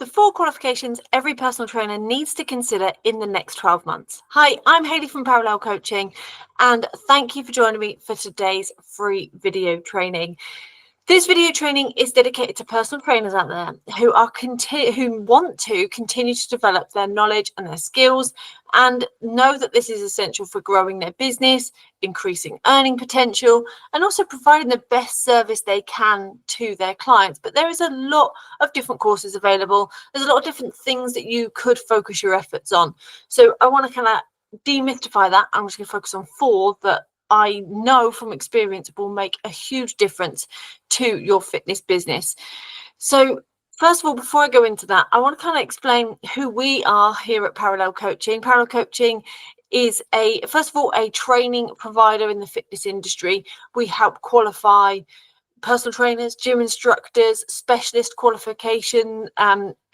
The 4 qualifications every personal trainer needs to consider in the next 12 months. Hi, I'm Hayley from Parallel Coaching, and thank you for joining me for today's free video training. This video training is dedicated to personal trainers out there who want to continue to develop their knowledge and their skills and know that this is essential for growing their business, increasing earning potential, and also providing the best service they can to their clients. But there is a lot of different courses available. There's a lot of different things that you could focus your efforts on. So I want to kind of demystify that. I'm just going to focus on 4 that I know from experience will make a huge difference to your fitness business. So first of all, before I go into that, I want to kind of explain who we are here at Parallel Coaching. Parallel Coaching is first of all, a training provider in the fitness industry. We help qualify personal trainers, gym instructors, specialist qualification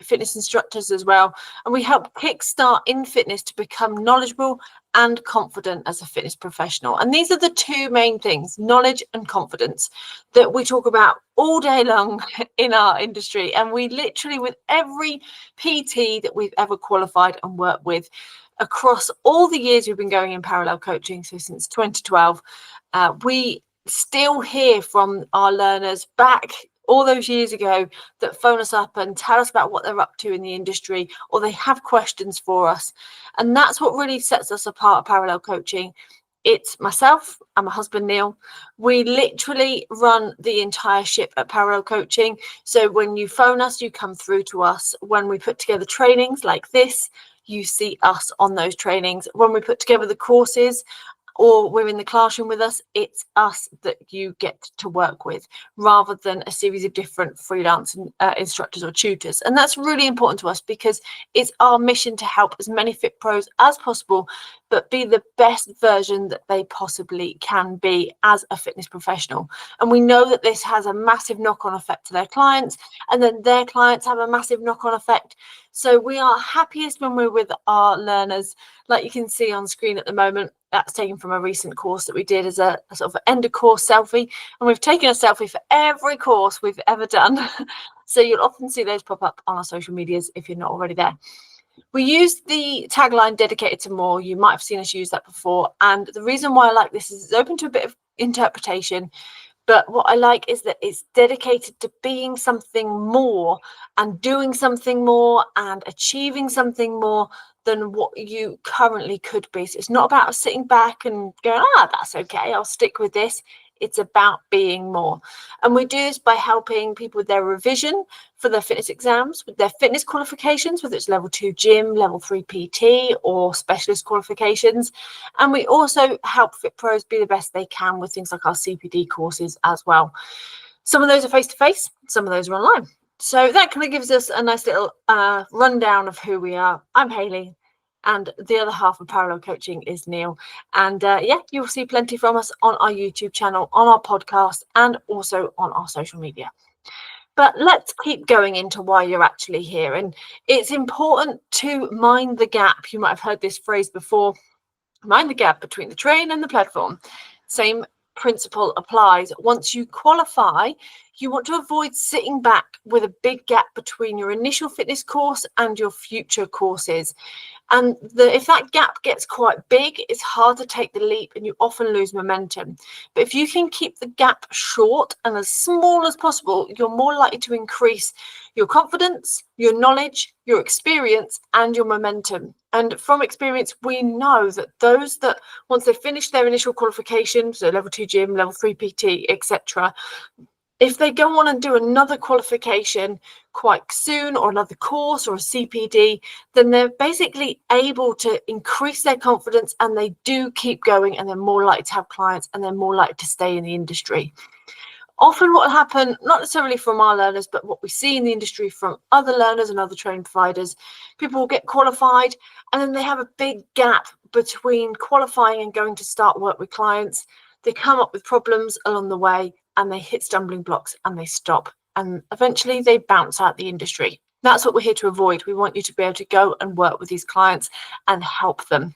fitness instructors as well. And we help kickstart in fitness to become knowledgeable and confident as a fitness professional. And these are the 2 main things, knowledge and confidence, that we talk about all day long in our industry. And we literally, with every PT that we've ever qualified and worked with across all the years we've been going in Parallel Coaching, so since 2012, we still hear from our learners back all those years ago that phone us up and tell us about what they're up to in the industry, or they have questions for us. And that's what really sets us apart at Parallel Coaching. It's myself and my husband Neil. We literally run the entire ship at Parallel Coaching. So when you phone us, you come through to us. When we put together trainings like this, you see us on those trainings. When we put together the courses, or we're in the classroom with us, it's us that you get to work with, rather than a series of different freelance instructors or tutors. And that's really important to us because it's our mission to help as many FITPROs as possible, but be the best version that they possibly can be as a fitness professional. And we know that this has a massive knock-on effect to their clients, and then their clients have a massive knock-on effect. So we are happiest when we're with our learners, like you can see on screen at the moment. That's taken from a recent course that we did as a sort of end of course selfie. And we've taken a selfie for every course we've ever done. So you'll often see those pop up on our social medias if you're not already there. We use the tagline dedicated to more. You might have seen us use that before. And the reason why I like this is it's open to a bit of interpretation. But what I like is that it's dedicated to being something more and doing something more and achieving something more than what you currently could be. So it's not about sitting back and going, that's okay, I'll stick with this. It's about being more. And we do this by helping people with their revision for their fitness exams, with their fitness qualifications, whether it's level 2 gym, level 3 PT, or specialist qualifications. And we also help FITPROs be the best they can with things like our CPD courses as well. Some of those are face-to-face, some of those are online. So that kind of gives us a nice little rundown of who we are. I'm Hayley, and the other half of Parallel Coaching is Neil. And you'll see plenty from us on our YouTube channel, on our podcast, and also on our social media. But let's keep going into why you're actually here. And it's important to mind the gap. You might have heard this phrase before, mind the gap between the train and the platform. Same principle applies. Once you qualify, you want to avoid sitting back with a big gap between your initial fitness course and your future courses. And if that gap gets quite big, it's hard to take the leap and you often lose momentum. But if you can keep the gap short and as small as possible, you're more likely to increase your confidence, your knowledge, your experience, and your momentum. And from experience, we know that those that once they finish their initial qualification, so level 2 gym, level 3 PT, etc., if they go on and do another qualification quite soon, or another course or a CPD, then they're basically able to increase their confidence, and they do keep going, and they're more likely to have clients, and they're more likely to stay in the industry. Often what will happen, not necessarily from our learners, but what we see in the industry from other learners and other training providers, people will get qualified and then they have a big gap between qualifying and going to start work with clients. They come up with problems along the way and they hit stumbling blocks and they stop, and eventually they bounce out the industry. That's what we're here to avoid. We want you to be able to go and work with these clients and help them.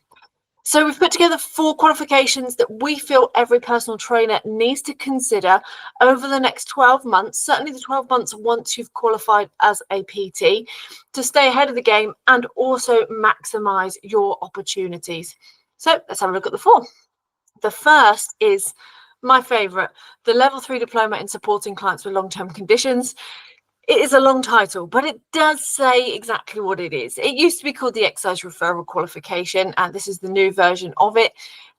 So we've put together 4 qualifications that we feel every personal trainer needs to consider over the next 12 months, certainly the 12 months once you've qualified as a PT, to stay ahead of the game and also maximize your opportunities. So let's have a look at the 4. The first is my favorite, the Level 3 Diploma in Supporting Clients with Long-Term Conditions. It is a long title, but it does say exactly what it is. It used to be called the Exercise Referral Qualification, and this is the new version of it.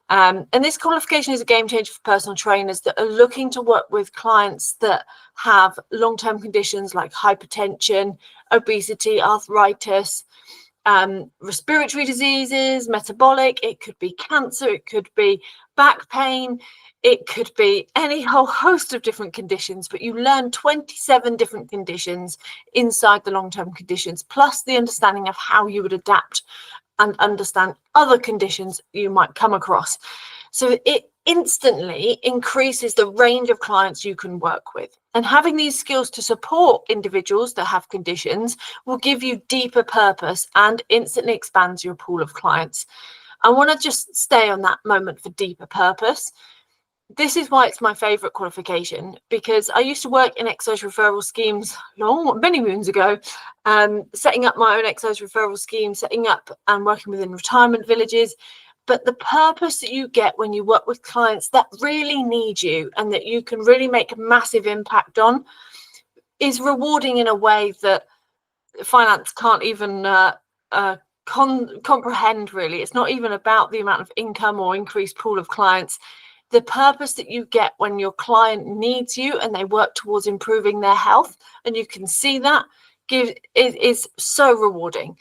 And this qualification is a game changer for personal trainers that are looking to work with clients that have long-term conditions like hypertension, obesity, arthritis, respiratory diseases, metabolic. It could be cancer, it could be back pain, it could be any whole host of different conditions, but you learn 27 different conditions inside the long-term conditions, plus the understanding of how you would adapt and understand other conditions you might come across. So it instantly increases the range of clients you can work with. And having these skills to support individuals that have conditions will give you deeper purpose and instantly expands your pool of clients. I want to just stay on that moment for deeper purpose. This is why it's my favorite qualification, because I used to work in exercise referral schemes many moons ago, setting up my own exercise referral scheme, setting up and working within retirement villages. But the purpose that you get when you work with clients that really need you and that you can really make a massive impact on is rewarding in a way that finance can't even comprehend, really. It's not even about the amount of income or increased pool of clients. The purpose that you get when your client needs you and they work towards improving their health, and you can see that, is so rewarding.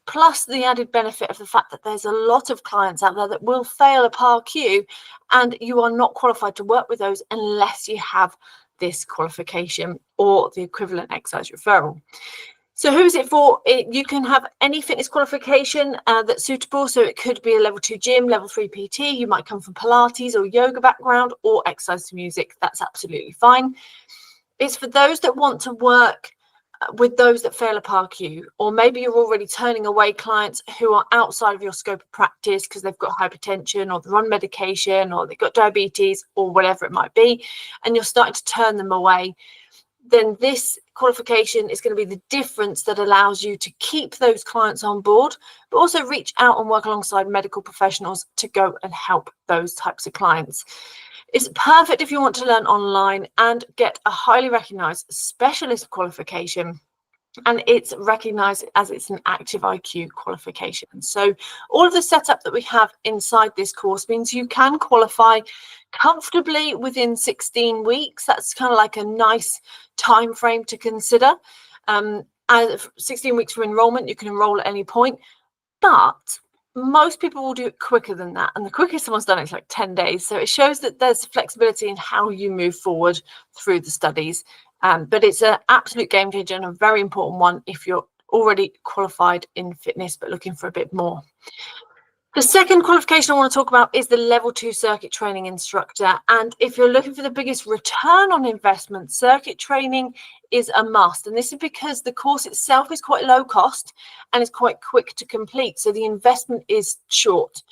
Plus the added benefit of the fact that there's a lot of clients out there that will fail a PAR-Q, and you are not qualified to work with those unless you have this qualification or the equivalent exercise referral. So who is it for? You can have any fitness qualification that's suitable. So it could be a level 2 gym, level 3 PT. You might come from Pilates or yoga background or exercise to music. That's absolutely fine. It's for those that want to work with those that fail a PAR-Q, or maybe you're already turning away clients who are outside of your scope of practice because they've got hypertension or they're on medication or they've got diabetes or whatever it might be, and you're starting to turn them away. Then this qualification is going to be the difference that allows you to keep those clients on board, but also reach out and work alongside medical professionals to go and help those types of clients. It's perfect if you want to learn online and get a highly recognized specialist qualification. And it's recognized as it's an active IQ qualification. So all of the setup that we have inside this course means you can qualify comfortably within 16 weeks. That's kind of like a nice time frame to consider. 16 weeks from enrollment, you can enroll at any point, but most people will do it quicker than that. And the quickest someone's done it is like 10 days. So it shows that there's flexibility in how you move forward through the studies. But it's an absolute game changer and a very important one if you're already qualified in fitness but looking for a bit more. The second qualification I want to talk about is the level 2 circuit training instructor. And if you're looking for the biggest return on investment, circuit training is a must. And this is because the course itself is quite low cost and is quite quick to complete. So the investment is short.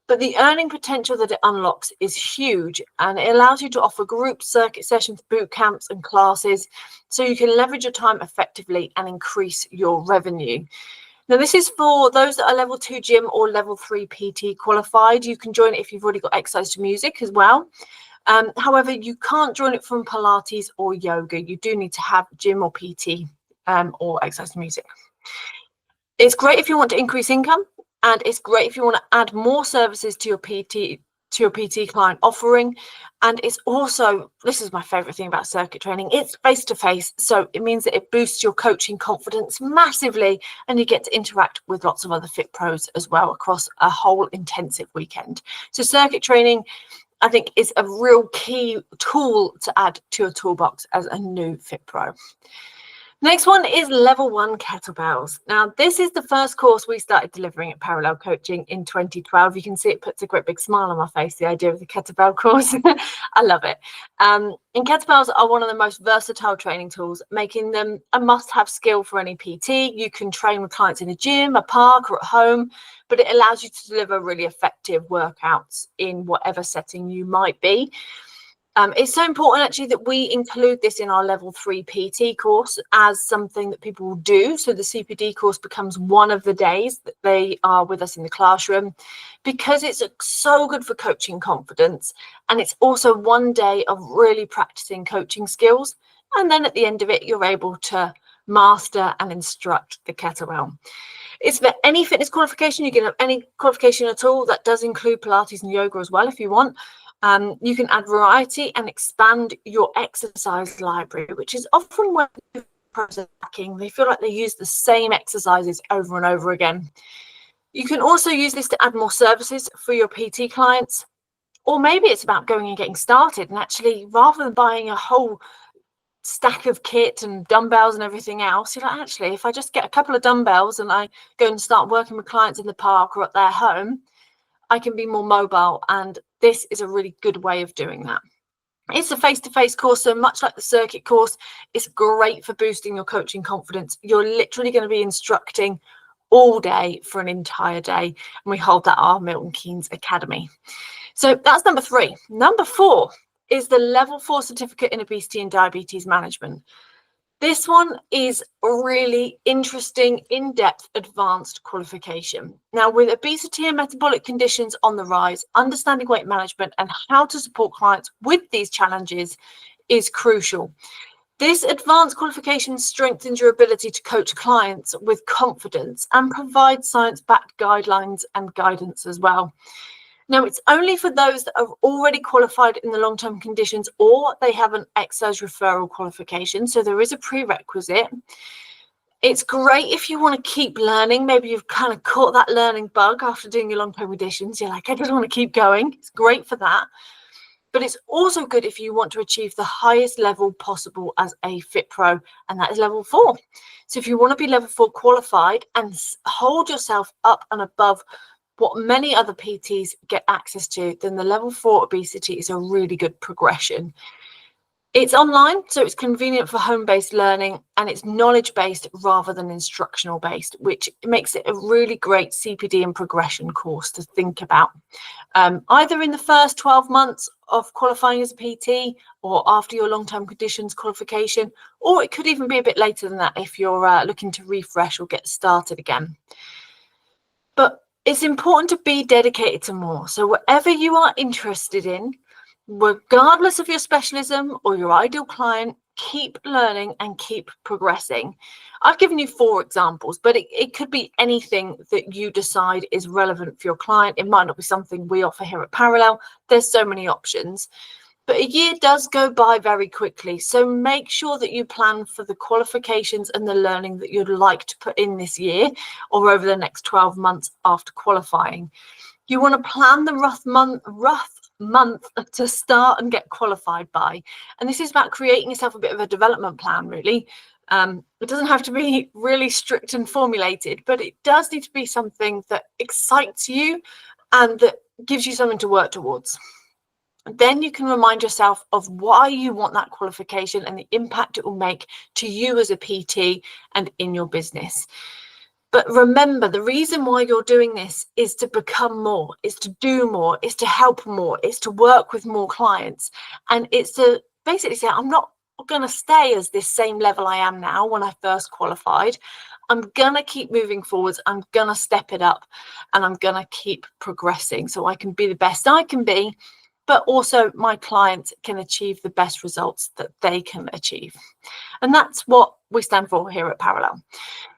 But the earning potential that it unlocks is huge, and it allows you to offer group circuit sessions, boot camps and classes, so you can leverage your time effectively and increase your revenue. Now, this is for those that are level 2 gym or level 3 PT qualified. You can join it if you've already got exercise to music as well. However, you can't join it from Pilates or yoga. You do need to have gym or PT or exercise to music. It's great if you want to increase income, and it's great if you want to add more services to your PT client offering. And it's also, this is my favorite thing about circuit training, it's face-to-face. So it means that it boosts your coaching confidence massively, and you get to interact with lots of other FITPROs as well across a whole intensive weekend. So circuit training, I think, is a real key tool to add to your toolbox as a new FITPRO. Next one is level 1 kettlebells. Now, this is the first course we started delivering at Parallel Coaching in 2012. You can see it puts a great big smile on my face, the idea of the kettlebell course. I love it. And kettlebells are one of the most versatile training tools, making them a must-have skill for any PT. You can train with clients in a gym, a park, or at home, but it allows you to deliver really effective workouts in whatever setting you might be. It's so important actually that we include this in our level 3 PT course as something that people will do. So the CPD course becomes one of the days that they are with us in the classroom, because it's so good for coaching confidence. And it's also one day of really practicing coaching skills. And then at the end of it, you're able to master and instruct the kettlebell. It's for any fitness qualification. You can have any qualification at all. That does include Pilates and yoga as well if you want. You can add variety and expand your exercise library, which is often where pros are lacking. They feel like they use the same exercises over and over again. You can also use this to add more services for your PT clients, or maybe it's about going and getting started, and actually, rather than buying a whole stack of kit and dumbbells and everything else, you're like, actually, if I just get a couple of dumbbells and I go and start working with clients in the park or at their home, I can be more mobile, and this is a really good way of doing that. It's a face-to-face course, so much like the circuit course, it's great for boosting your coaching confidence. You're literally going to be instructing all day for an entire day, and we hold that at our Milton Keynes Academy. So that's number 3. Number 4 is the level 4 certificate in obesity and diabetes management. This one is a really interesting, in-depth, advanced qualification. Now, with obesity and metabolic conditions on the rise, understanding weight management and how to support clients with these challenges is crucial. This advanced qualification strengthens your ability to coach clients with confidence and provides science-backed guidelines and guidance as well. Now, it's only for those that are already qualified in the long-term conditions, or they have an exercise referral qualification. So there is a prerequisite. It's great if you want to keep learning. Maybe you've kind of caught that learning bug after doing your long-term conditions. You're like, I just want to keep going. It's great for that. But it's also good if you want to achieve the highest level possible as a FITPRO, and that is level 4. So if you want to be level 4 qualified and hold yourself up and above what many other PTs get access to, then the level 4 obesity is a really good progression. It's online, so it's convenient for home-based learning, and it's knowledge-based rather than instructional-based, which makes it a really great CPD and progression course to think about. Either in the first 12 months of qualifying as a PT, or after your long-term conditions qualification, or it could even be a bit later than that if you're looking to refresh or get started again. But it's important to be dedicated to more. So whatever you are interested in, regardless of your specialism or your ideal client, keep learning and keep progressing. I've given you 4 examples, but it could be anything that you decide is relevant for your client. It might not be something we offer here at Parallel. There's so many options. But a year does go by very quickly, so make sure that you plan for the qualifications and the learning that you'd like to put in this year or over the next 12 months after qualifying. You want to plan the rough month to start and get qualified by. And this is about creating yourself a bit of a development plan, really. It doesn't have to be really strict and formulated, but it does need to be something that excites you and that gives you something to work towards. Then you can remind yourself of why you want that qualification and the impact it will make to you as a PT and in your business. But remember, the reason why you're doing this is to become more, is to do more, is to help more, is to work with more clients. And it's to basically say, I'm not going to stay as this same level I am now when I first qualified. I'm going to keep moving forwards. I'm going to step it up, and I'm going to keep progressing so I can be the best I can be, but also my clients can achieve the best results that they can achieve. And that's what we stand for here at Parallel.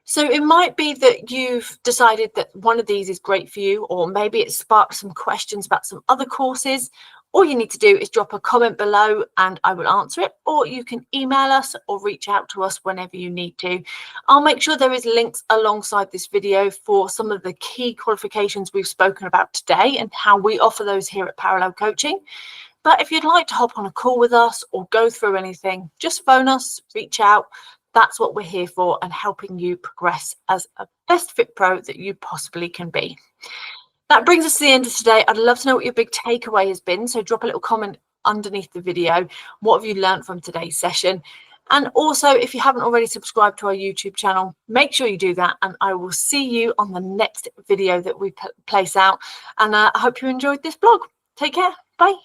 So it might be that you've decided that one of these is great for you, or maybe it sparked some questions about some other courses. All you need to do is drop a comment below and I will answer it, or you can email us or reach out to us whenever you need to. I'll make sure there is links alongside this video for some of the key qualifications we've spoken about today and how we offer those here at Parallel Coaching. But if you'd like to hop on a call with us or go through anything, just phone us, reach out. That's what we're here for, and helping you progress as a best fit pro that you possibly can be. That brings us to the end of today. I'd love to know what your big takeaway has been. So drop a little comment underneath the video. What have you learned from today's session? And also, if you haven't already subscribed to our YouTube channel, make sure you do that. And I will see you on the next video that we place out. And I hope you enjoyed this blog. Take care. Bye.